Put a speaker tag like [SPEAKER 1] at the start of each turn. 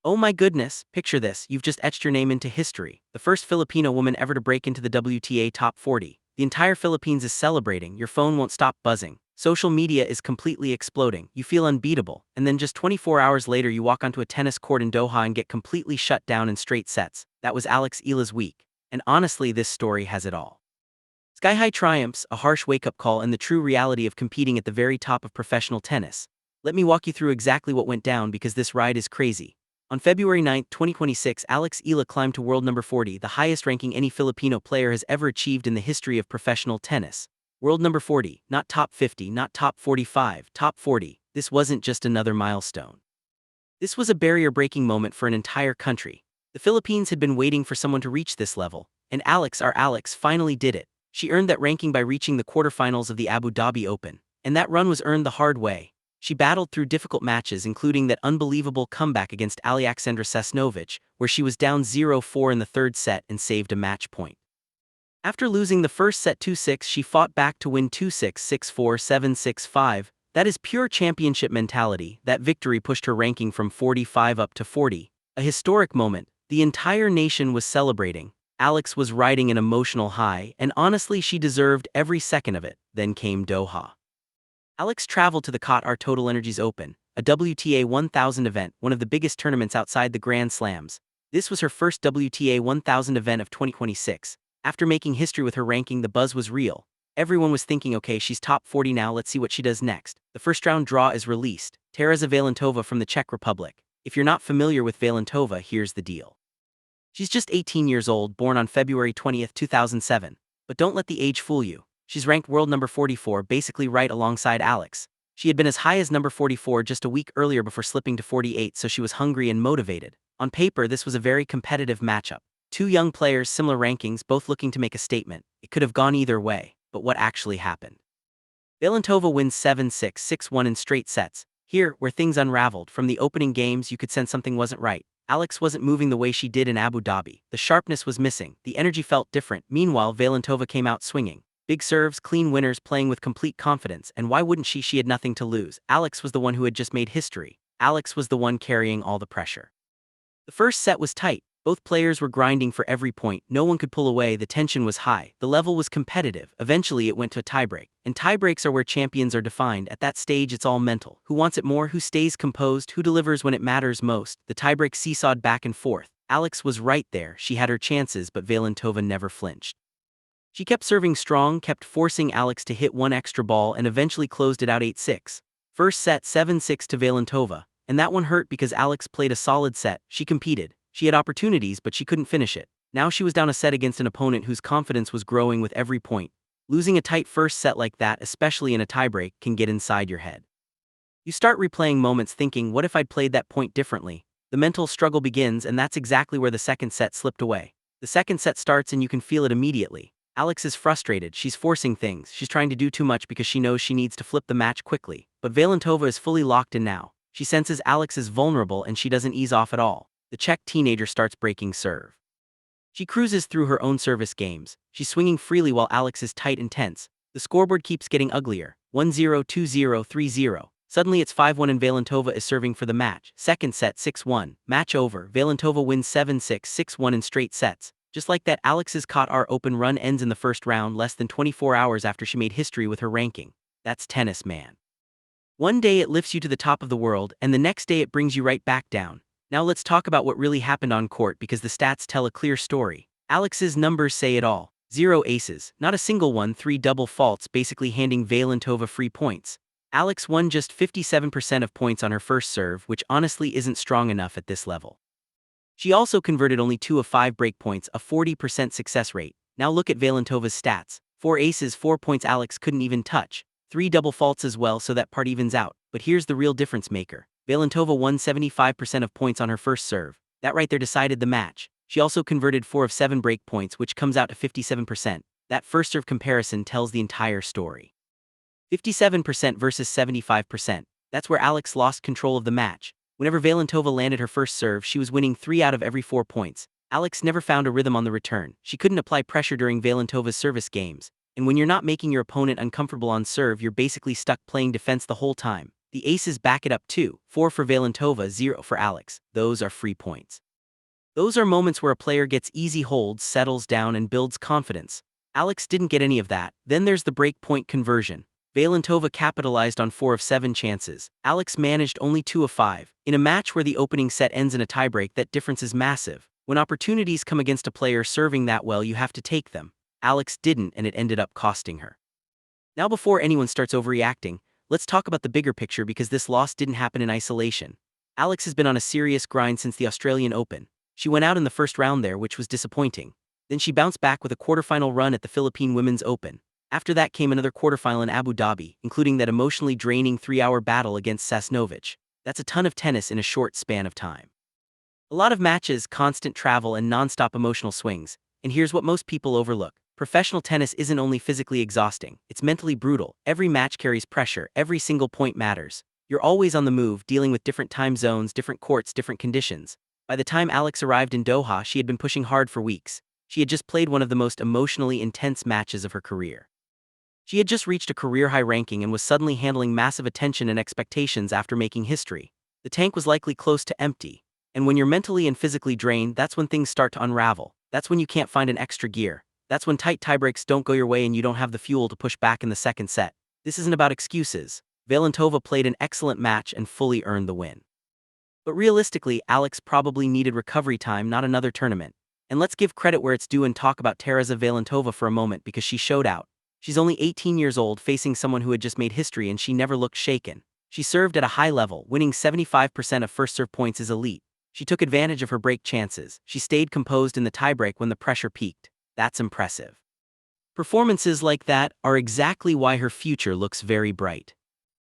[SPEAKER 1] Oh my goodness, picture this, you've just etched your name into history. The first Filipino woman ever to break into the WTA top 40. The entire Philippines is celebrating, your phone won't stop buzzing. Social media is completely exploding, you feel unbeatable, and then just 24 hours later you walk onto a tennis court in Doha and get completely shut down in straight sets. That was Eala's week. And honestly, this story has it all. Sky-high triumphs, a harsh wake-up call, and the true reality of competing at the very top of professional tennis. Let me walk you through exactly what went down because this ride is crazy. On February 9, 2026, Eala climbed to world number 40, the highest ranking any Filipino player has ever achieved in the history of professional tennis. World number 40, not top 50, not top 45, top 40. This wasn't just another milestone. This was a barrier-breaking moment for an entire country. The Philippines had been waiting for someone to reach this level, and our Alex, finally did it. She earned that ranking by reaching the quarterfinals of the Abu Dhabi Open, and that run was earned the hard way. She battled through difficult matches, including that unbelievable comeback against Alexandra Sasnovich, where she was down 0-4 in the third set and saved a match point. After losing the first set 2-6, she fought back to win 2-6, 6-4, 7-6, 5. That is pure championship mentality. That victory pushed her ranking from 45 up to 40. A historic moment. The entire nation was celebrating. Alex was riding an emotional high, and honestly she deserved every second of it. Then came Doha. Alex traveled to the Qatar Total Energies Open, a WTA 1000 event, one of the biggest tournaments outside the Grand Slams. This was her first WTA 1000 event of 2026. After making history with her ranking, the buzz was real. Everyone was thinking, okay, she's top 40 now, let's see what she does next. The first round draw is released. Tereza Valentova from the Czech Republic. If you're not familiar with Valentova, here's the deal. She's just 18 years old, born on February 20, 2007. But don't let the age fool you. She's ranked world number 44, basically right alongside Alex. She had been as high as number 44 just a week earlier before slipping to 48, so she was hungry and motivated. On paper, this was a very competitive matchup. Two young players, similar rankings, both looking to make a statement. It could have gone either way, but what actually happened? Valentova wins 7-6, 6-1 in straight sets. Here, where things unraveled, from the opening games you could sense something wasn't right. Alex wasn't moving the way she did in Abu Dhabi. The sharpness was missing, the energy felt different. Meanwhile, Valentova came out swinging. Big serves, clean winners, playing with complete confidence, and why wouldn't she? She had nothing to lose. Alex was the one who had just made history. Alex was the one carrying all the pressure. The first set was tight. Both players were grinding for every point, no one could pull away, the tension was high, the level was competitive. Eventually it went to a tiebreak, and tiebreaks are where champions are defined. At that stage it's all mental. Who wants it more, who stays composed, who delivers when it matters most? The tiebreak seesawed back and forth. Alex was right there, she had her chances, but Valentova never flinched. She kept serving strong, kept forcing Alex to hit one extra ball, and eventually closed it out 8-6. First set 7-6 to Valentova, and that one hurt because Alex played a solid set. She competed. She had opportunities, but she couldn't finish it. Now she was down a set against an opponent whose confidence was growing with every point. Losing a tight first set like that, especially in a tiebreak, can get inside your head. You start replaying moments thinking, what if I'd played that point differently? The mental struggle begins, and that's exactly where the second set slipped away. The second set starts and you can feel it immediately. Alex is frustrated, she's forcing things, she's trying to do too much because she knows she needs to flip the match quickly. But Valentova is fully locked in now. She senses Alex is vulnerable and she doesn't ease off at all. The Czech teenager starts breaking serve. She cruises through her own service games. She's swinging freely while Alex is tight and tense. The scoreboard keeps getting uglier. 1-0, 2-0, 3-0. Suddenly it's 5-1 and Valentova is serving for the match. Second set 6-1. Match over. Valentova wins 7-6, 6-1 in straight sets. Just like that, Alex's Qatar Open run ends in the first round less than 24 hours after she made history with her ranking. That's tennis, man. One day it lifts you to the top of the world, and the next day it brings you right back down. Now let's talk about what really happened on court because the stats tell a clear story. Alex's numbers say it all. 0 aces, not a single one, 3 double faults, basically handing Valentova free points. Alex won just 57% of points on her first serve, which honestly isn't strong enough at this level. She also converted only 2 of 5 break points, a 40% success rate. Now look at Valentova's stats. 4 aces, 4 points Alex couldn't even touch. 3 double faults as well, so that part evens out. But here's the real difference maker. Valentova won 75% of points on her first serve. That right there decided the match. She also converted 4 of 7 break points, which comes out to 57%. That first serve comparison tells the entire story. 57% versus 75%. That's where Alex lost control of the match. Whenever Valentova landed her first serve, she was winning 3 out of every 4 points. Alex never found a rhythm on the return. She couldn't apply pressure during Valentova's service games. And when you're not making your opponent uncomfortable on serve, you're basically stuck playing defense the whole time. The aces back it up too, 4 for Valentová, 0 for Alex. Those are free points. Those are moments where a player gets easy holds, settles down, and builds confidence. Alex didn't get any of that. Then there's the break point conversion. Valentová capitalized on 4 of 7 chances. Alex managed only 2 of 5. In a match where the opening set ends in a tiebreak, that difference is massive. When opportunities come against a player serving that well, you have to take them. Alex didn't, and it ended up costing her. Now, before anyone starts overreacting, let's talk about the bigger picture, because this loss didn't happen in isolation. Alex has been on a serious grind since the Australian Open. She went out in the first round there, which was disappointing. Then she bounced back with a quarterfinal run at the Philippine Women's Open. After that came another quarterfinal in Abu Dhabi, including that emotionally draining 3-hour battle against Sasnovich. That's a ton of tennis in a short span of time. A lot of matches, constant travel, and non-stop emotional swings. And here's what most people overlook. Professional tennis isn't only physically exhausting, it's mentally brutal. Every match carries pressure, every single point matters. You're always on the move, dealing with different time zones, different courts, different conditions. By the time Alex arrived in Doha, she had been pushing hard for weeks. She had just played one of the most emotionally intense matches of her career. She had just reached a career-high ranking and was suddenly handling massive attention and expectations after making history. The tank was likely close to empty. And when you're mentally and physically drained, that's when things start to unravel. That's when you can't find an extra gear. That's when tight tiebreaks don't go your way and you don't have the fuel to push back in the second set. This isn't about excuses. Valentová played an excellent match and fully earned the win. But realistically, Alex probably needed recovery time, not another tournament. And let's give credit where it's due and talk about Teresa Valentová for a moment, because she showed out. She's only 18 years old, facing someone who had just made history, and she never looked shaken. She served at a high level, winning 75% of first serve points is elite. She took advantage of her break chances. She stayed composed in the tiebreak when the pressure peaked. That's impressive. Performances like that are exactly why her future looks very bright.